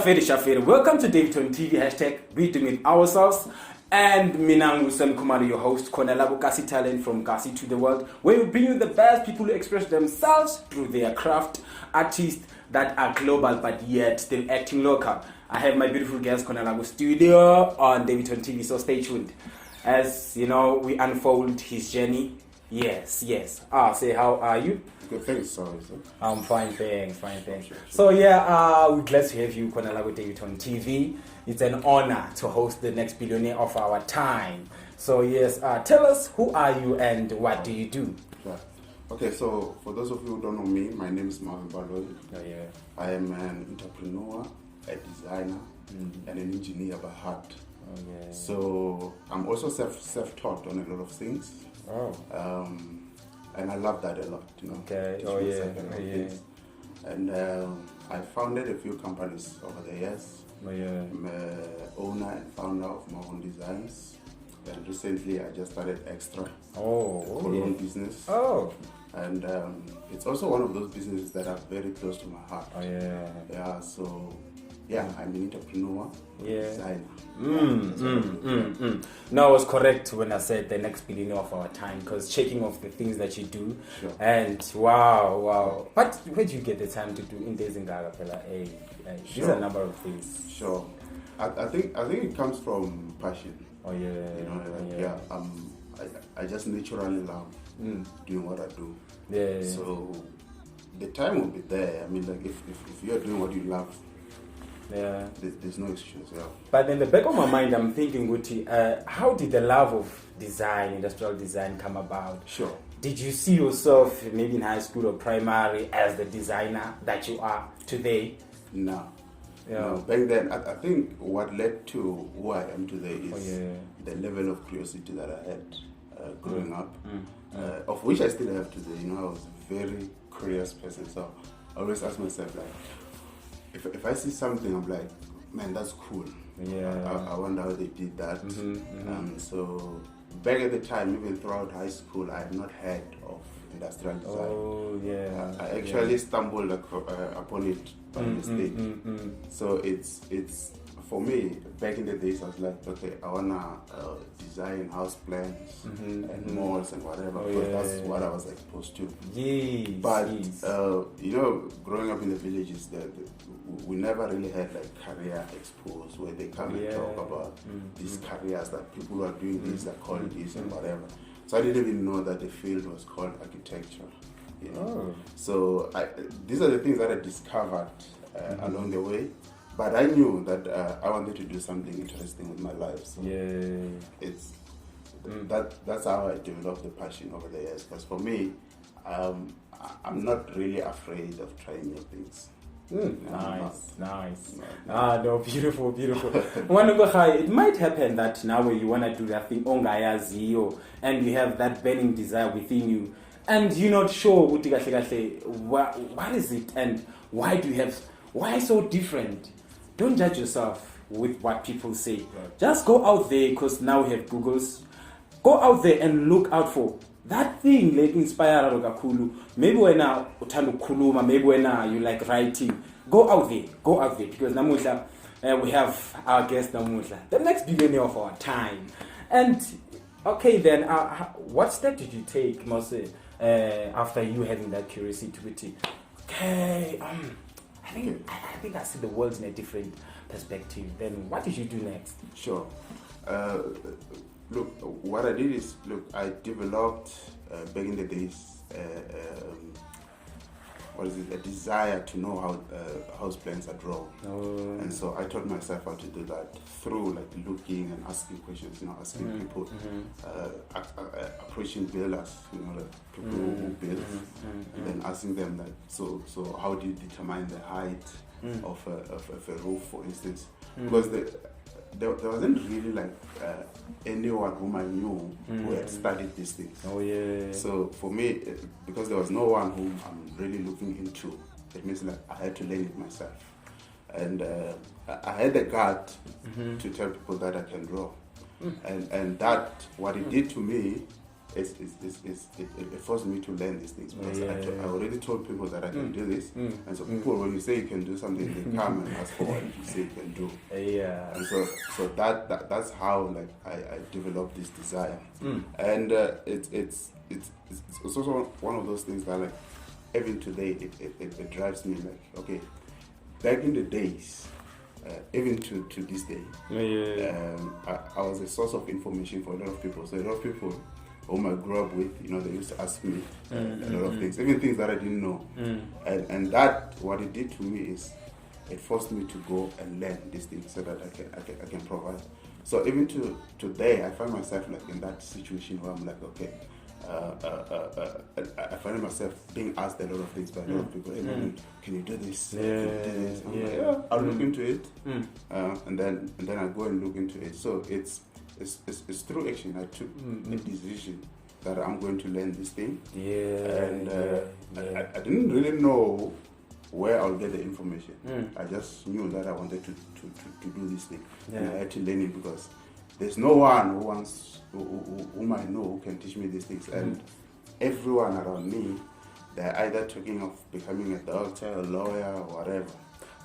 Shafiri. Welcome to Daveytontv, hashtag We Doing It Ourselves. And Minangu Sam Kumari, your host, Konelabo Kasi Talent from Kasi to the World, where we bring you the best people who express themselves through their craft, artists that are global but yet still acting local. I have my beautiful guest, Konelabo Studio, on Daveytontv, so stay tuned. As you know, we unfold his journey. Yes. Say, how are you? Good, thanks. Sorry, sir. I'm fine, thanks. Sure. So we're glad to have you, Konelabo Daveytontv. It's an honor to host the next billionaire of our time. So tell us, who are you and what do you do? Sure. Okay, so for those of you who don't know me, my name is Marvon Designs. Oh yeah. I am an entrepreneur, a designer, and an engineer by heart. Oh yeah. So I'm also self-taught on a lot of things. Oh. And I love that a lot, you know. Okay. Teach Oh yeah. myself a lot of things. And I founded a few companies over the years. Oh yeah. I'm owner and founder of Marvon Designs. And recently I just started Extra, cologne business. Oh. And it's also one of those businesses that are very close to my heart. Oh yeah. Yeah, so I'm an entrepreneur, designer. No, I was correct when I said the next billionaire of our time, because checking off the things that you do, Sure. and wow. But where do you get the time to do in days in Garapela? These are a number of things. Sure. I think it comes from passion. Oh yeah. I just naturally love doing what I do. Yeah. So the time will be there. I mean, like if you're doing what you love, there's no excuse. Yeah. But in the back of my mind, I'm thinking, Guti, how did the love of design, industrial design, come about? Sure. Did you see yourself maybe in high school or primary as the designer that you are today? No. Yeah. No. Back then, I think what led to who I am today is the level of curiosity that I had growing up, of which I still have today. You know, I was a very curious person, so I always ask myself, like, if I see something, I'm like, man, that's cool. Yeah. I wonder how they did that. So back at the time, even throughout high school, I had not heard of industrial design. Oh yeah. I actually stumbled upon it by mistake. So it's for me, back in the days, I was like, okay, I wanna design house plans and malls and whatever, because that's what I was exposed to. But you know, growing up in the villages, we never really had like career expos where they come and talk about these careers that people are doing this, are called this and whatever. So I didn't even know that the field was called architecture. You know? So these are the things that I discovered along the way. But I knew that I wanted to do something interesting with my life. So it's that's how I developed the passion over the years. Because for me, I'm not really afraid of trying new things. Nice. No, beautiful. It might happen that now you want to do that thing, and you have that burning desire within you, and you're not sure what is it, and why so different. Don't judge yourself with what people say. Right. Just go out there, because now we have Googles. Go out there and look out for that thing like inspire kakhulu. Maybe when uthanda ukukhuluma, maybe when you like writing. Go out there, because namuhla we have our guest namuhla, the next billionaire of our time. And okay then, what step did you take, Mose, after you having that curiosity? I think I see the world in a different perspective. Then what did you do next? Sure. Look, what I did is, I developed back in the days a desire to know how house plans are drawn. And so I taught myself how to do that through like looking and asking questions, asking people, approaching builders, like people who build, and then asking them like, so how do you determine the height of a roof, for instance? Because there wasn't really like anyone whom I knew who had studied these things. So for me, because there was no one whom I'm really looking into, it means like I had to learn it myself. And I had the gut to tell people that I can draw. And that, what it did to me, it forced me to learn these things because I already told people that I can do this, and so people, when you say you can do something, they come and ask for what you say you can do. And so that's how like I developed this desire, and it's also one of those things that like even today it drives me like, okay, back in the days. Even to this day, I was a source of information for a lot of people. So a lot of people whom I grew up with, they used to ask me a lot of things, even things that I didn't know. And that, what it did to me is, it forced me to go and learn these things so that I can provide. So even to today, I find myself like in that situation where I'm like, okay, I find myself being asked a lot of things by a lot of people. Hey, man, can you do this? Can you do this? I'm like, I'll look into it, and then I go and look into it. So it's through action. I took a decision that I'm going to learn this thing. I didn't really know where I'll get the information. I just knew that I wanted to do this thing, and I had to learn it because there's no one whom I know who can teach me these things, and everyone around me, they're either talking of becoming a doctor, a lawyer, or whatever,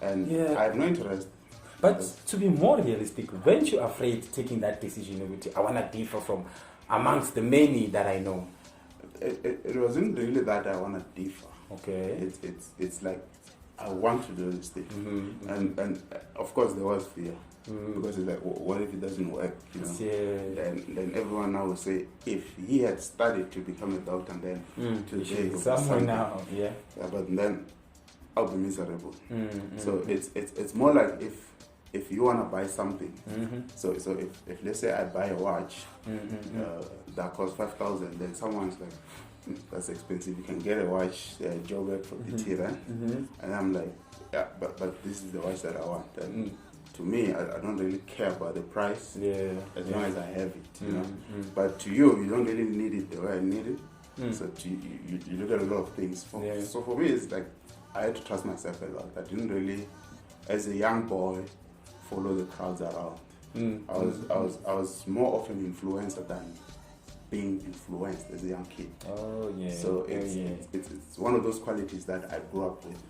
and I have no interest. But to be more realistic, weren't you afraid taking that decision? I want to differ from amongst the many that I know. It wasn't really that I want to differ. Okay. It's like I want to do this thing, and of course there was fear. Because it's like, what if it doesn't work? Then everyone now will say, if he had studied to become a doctor, and then today somewhere now, but then I'll be miserable. So it's more like if you want to buy something. So if let's say I buy a watch that costs 5,000, then someone's like, that's expensive. You can get a watch, Joburg for the right? And I'm like, but this is the watch that I want. And to me, I don't really care about the price as long as I have it, But to you don't really need it the way I need it. So you look at a lot of things. So for me, it's like I had to trust myself a lot. I didn't really, as a young boy, follow the crowds around. I was more of an influencer than being influenced as a young kid. So it's one of those qualities that I grew up with.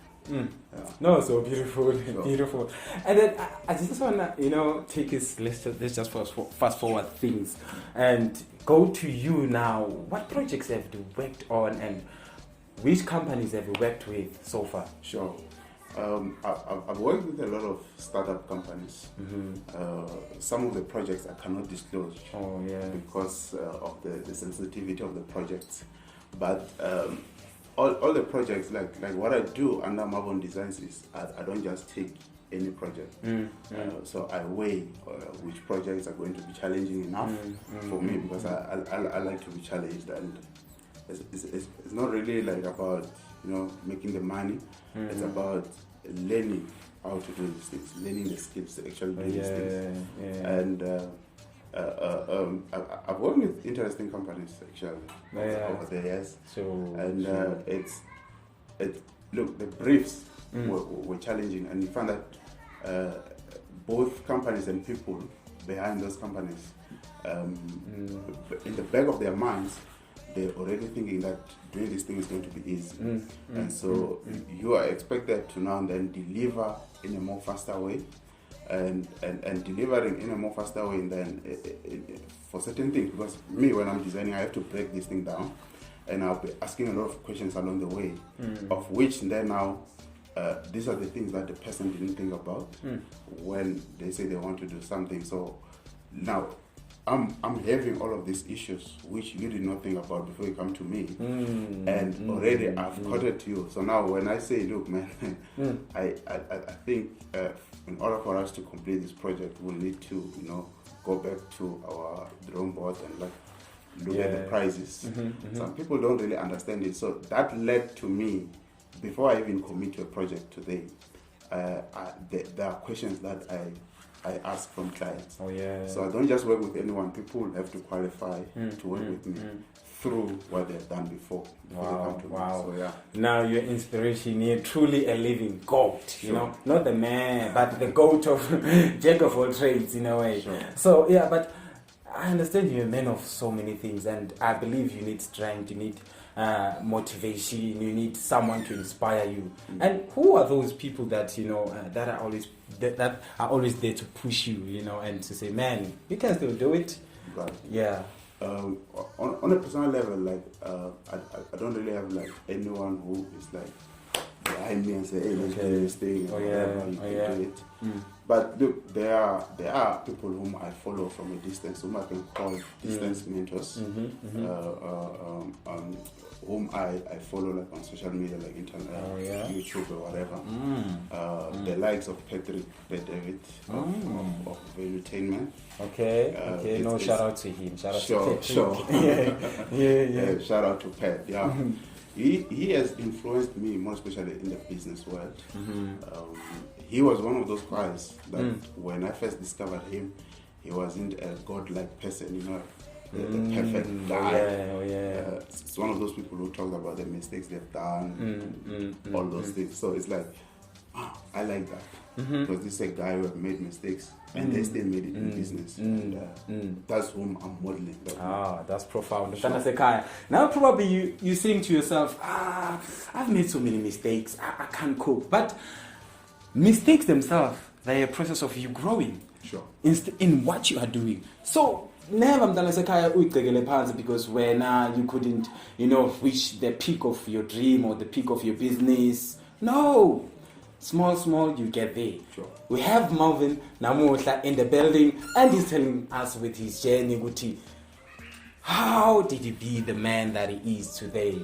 No, so beautiful, beautiful. And then I just wanna, take us. Let's just fast forward things and go to you now. What projects have you worked on, and which companies have you worked with so far? Sure. I've worked with a lot of startup companies. Some of the projects I cannot disclose because of the sensitivity of the projects. But all the projects, like what I do under Marvon Designs is I don't just take any project. So I weigh which projects are going to be challenging enough for me, because I like to be challenged, and it's not really like about making the money. It's about learning how to do these things, learning the skills to actually do these things. And I've worked with interesting companies actually over the years. Look, the briefs were challenging, and you find that both companies and people behind those companies, in the back of their minds, they're already thinking that doing this thing is going to be easy. And so you are expected to now and then deliver in a more faster way, and delivering in a more faster way than for certain things. Because me, when I'm designing, I have to break this thing down, and I'll be asking a lot of questions along the way, of which then now these are the things that the person didn't think about when they say they want to do something. So now I'm having all of these issues which you did not think about before you come to me, and already I've quoted you. So now when I say, look, man, I think in order for us to complete this project, we'll need to go back to our drawing board and look at the prices. Some people don't really understand it. So that led to me, before I even commit to a project today, there are questions that I ask from clients. So I don't just work with anyone. People have to qualify to work with me through what they've done before they come to me. So, now your inspiration, you're truly a living goat, not the man, but the goat of jack of all trades in a way. So but I understand you're a man of so many things, and I believe you need strength, you need motivation, you need someone to inspire you. And who are those people that that are always there to push you, and to say, man, you can still do it. Right. Yeah. On a personal level, like I don't really have like anyone who is like behind me and say, hey, let's do this thing, or whatever, you can do it. But look, there are people whom I follow from a distance, whom I can call distance mentors, whom I follow like on social media, like internet, YouTube or whatever. The likes of Patrick David of Daveytontv. Okay. Shout out to him. Shout out to Sure. yeah. Shout out to Pat. Yeah. He has influenced me, more especially in the business world. He was one of those guys that when I first discovered him, he wasn't a godlike person, the perfect guy. It's one of those people who talked about the mistakes they've done, all those things. So it's like, I like that. Because this is a guy who have made mistakes and they still made it in business. And that's whom I'm modeling. That's profound. Sure. Now probably you think to yourself, I've made so many mistakes, I can't cope. But mistakes themselves, they're a process of you growing. Sure. In what you are doing. So never because when you couldn't, reach the peak of your dream or the peak of your business. No. Small, you get there. Sure. We have Marvon Namuhla in the building, and he's telling us with his journey, Guti, how did he be the man that he is today?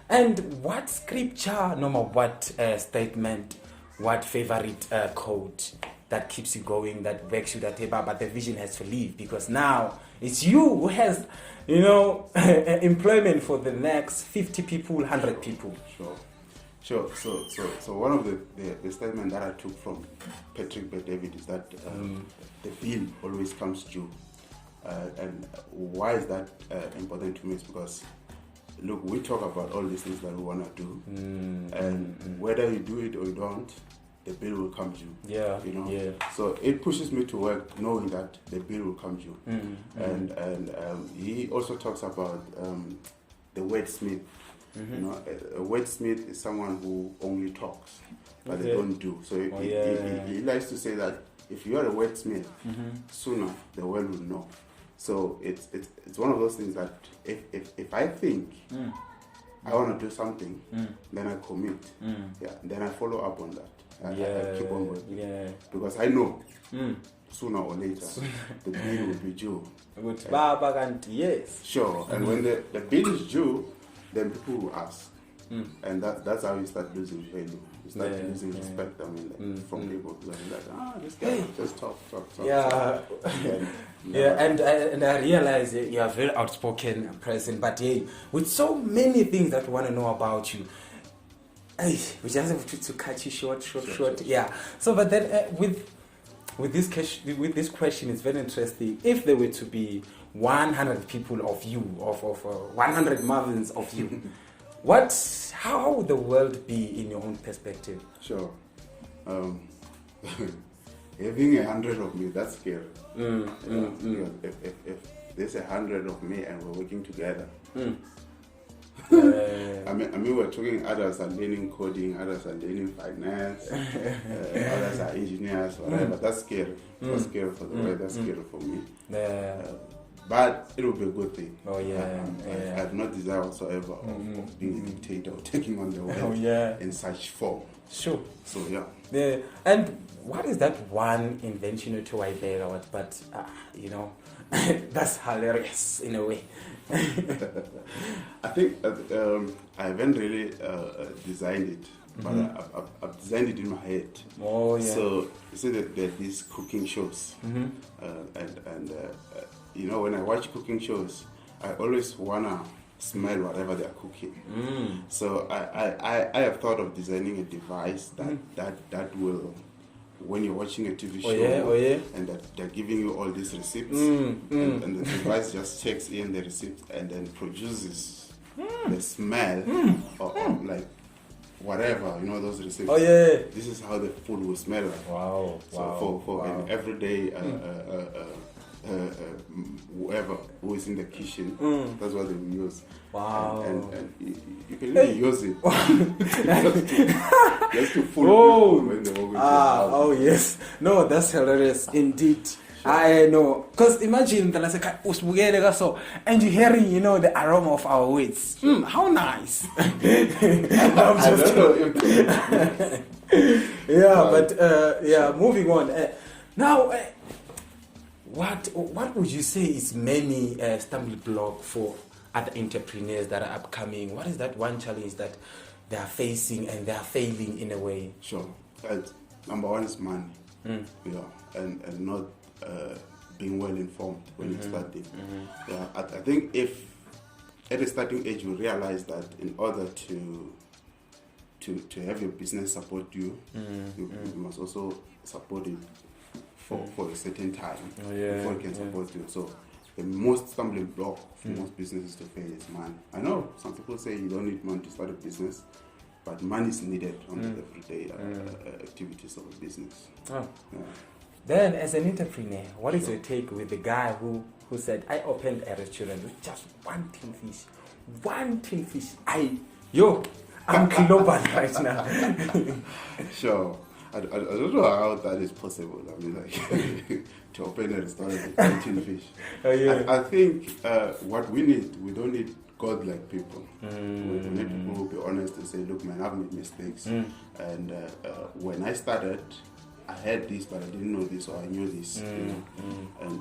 And what scripture, no matter what statement, what favorite quote that keeps you going, that makes you that, but the vision has to leave, because now it's you who has, employment for the next 50 people, 100 people. Sure. So one of the statement that I took from Patrick David is that the bill always comes due. And why is that important to me? Is because, look, we talk about all these things that we want to do, and whether you do it or you don't, the bill will come due. So it pushes me to work knowing that the bill will come due. And he also talks about the wordsmith. A wordsmith is someone who only talks, but they don't do. So he likes to say that if you are a wordsmith, sooner the world will know. So it's one of those things that if I think I want to do something, then I commit. Then I follow up on that. I keep on working. Because I know sooner or later the bill will be due. Yes. Sure. And when the bill is due, then people will ask. And that's how you start losing value. You start losing respect, from people. Like, this guy just talk. And I realize you are a very outspoken person, but with so many things that we want to know about you, we just have to cut you short. Yeah. So, but then with this question, it's very interesting. If there were to be 100 people of you, of 100 Marvins of you, how would the world be in your own perspective? Sure. Having 100 of me, that's scary. If there's 100 of me and we're working together. I mean, we're talking, others are learning coding, others are learning finance, others are engineers, whatever. That's scary. That's scary for the world, that's scary for me. But it will be a good thing. I have no desire whatsoever of being a dictator or taking on the world in such form. Sure. So, And what is that one invention or two I there? But, that's hilarious in a way. I think I haven't really designed it, but I've designed it in my head. So you see that there are these cooking shows, and when I watch cooking shows, I always wanna smell whatever they are cooking. So I have thought of designing a device that will, when you're watching a TV show and that they're giving you all these receipts, and the device just checks in the receipt and then produces the smell or like whatever, those receipts. This is how the food will smell like. Wow. So for an everyday whoever who is in the kitchen. That's what they will use. Wow. And you can really use it. just to fool people when they walk into the house. Oh yes. No, that's hilarious indeed. I know, because imagine the so and you're hearing, you know, the aroma of our words. How nice. I'm just moving on. Now, what would you say is many stumbling block for other entrepreneurs that are upcoming? What is that one challenge that they are facing and they are failing in a way? Sure. Number one is money. Yeah, and not being well informed when you're starting. Yeah, I think if at the starting age you realize that in order to have your business support you, you must also support it for a certain time before it can support you. So the most stumbling block for most businesses to fail is money. I know some people say you don't need money to start a business, but money is needed on the everyday activities of a business. Yeah. Then, as an entrepreneur, what is your take with the guy who said, I opened a restaurant with just one tin fish. One tin fish. I'm global right now. Sure. I don't know how that is possible. I mean, like, to open a restaurant with one tin fish. I think what we don't need God-like people. We need people who will be honest and say, look, man, I've made mistakes. And when I started, I had this, but I didn't know this, or I knew this. You know?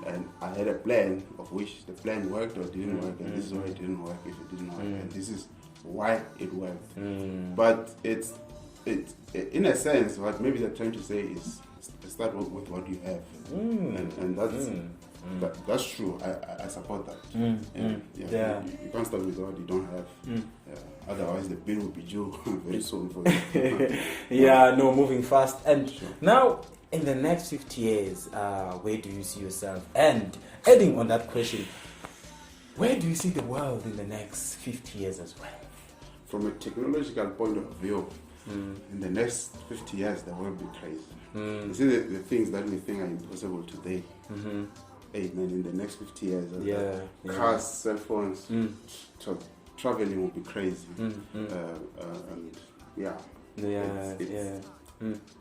And I had a plan of which the plan worked or didn't work, and this is why it didn't work if it didn't work, and this is why it worked. But it's in a sense, what maybe they're trying to say is start with what you have, and that's true. I support that. You can't start with what you don't have. Otherwise, the bill will be due very soon for you. Moving fast. And now, in the next 50 years, where do you see yourself? And adding on that question, where do you see the world in the next 50 years as well? From a technological point of view, in the next 50 years, the world will be crazy. You see the things that we think are impossible today. Hey, man, in the next 50 years, cars, cell phones, traveling will be crazy.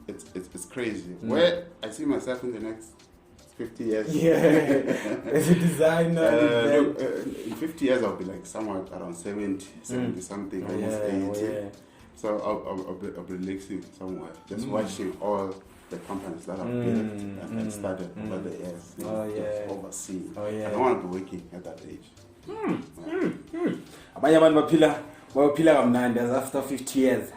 It's crazy. Where I see myself in the next 50 years. As a designer. In 50 years, I'll be like somewhere around 70 something, almost 80. So I'll be relaxing somewhere, just watching all the companies that have built and started over the years. Just overseeing. I don't want to be working at that age. Abanye abantu baphila kamnandi after 50 years.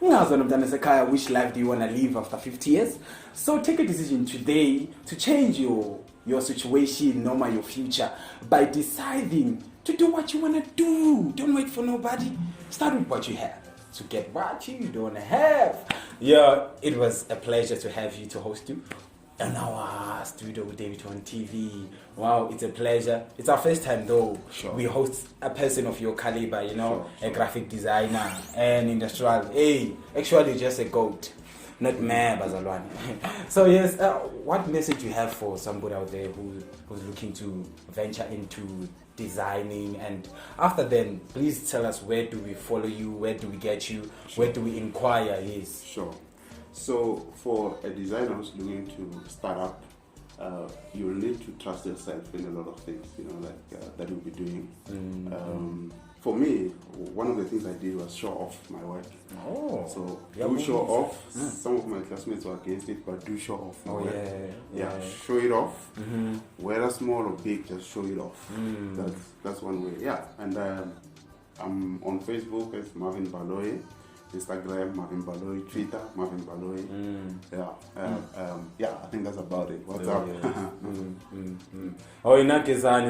Ungazona mntana sekhaya, which life do you want to live after 50 years? So take a decision today to change your situation, no matter your future, by deciding to do what you want to do. Don't wait for nobody. Start with what you have to get what you don't have. It was a pleasure to have you, to host you in our studio with Daveytontv. Wow, it's a pleasure. It's our first time though. We host a person of your caliber, a graphic designer and industrial. Actually just a goat, not meh, Bazalwane. So yes, what message you have for somebody out there who's looking to venture into designing? And after then, please tell us, where do we follow you, where do we get you, where do we inquire? Yes. Sure. So for a designer who's looking to start up, you'll need to trust yourself in a lot of things, that you'll be doing. For me, one of the things I did was show off my work. So do show off. Some of my classmates were against it, but do show off my work. Show it off. Whether small or big, just show it off. That's one way. And I'm on Facebook as Marvon Baloy, Instagram Marvon Baloy, Twitter Marvon Baloy. I think that's about it. What's up?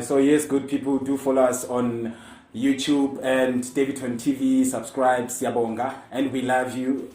So yes, good people, do follow us on YouTube and Daveytontv. Subscribe, Siyabonga, and we love you.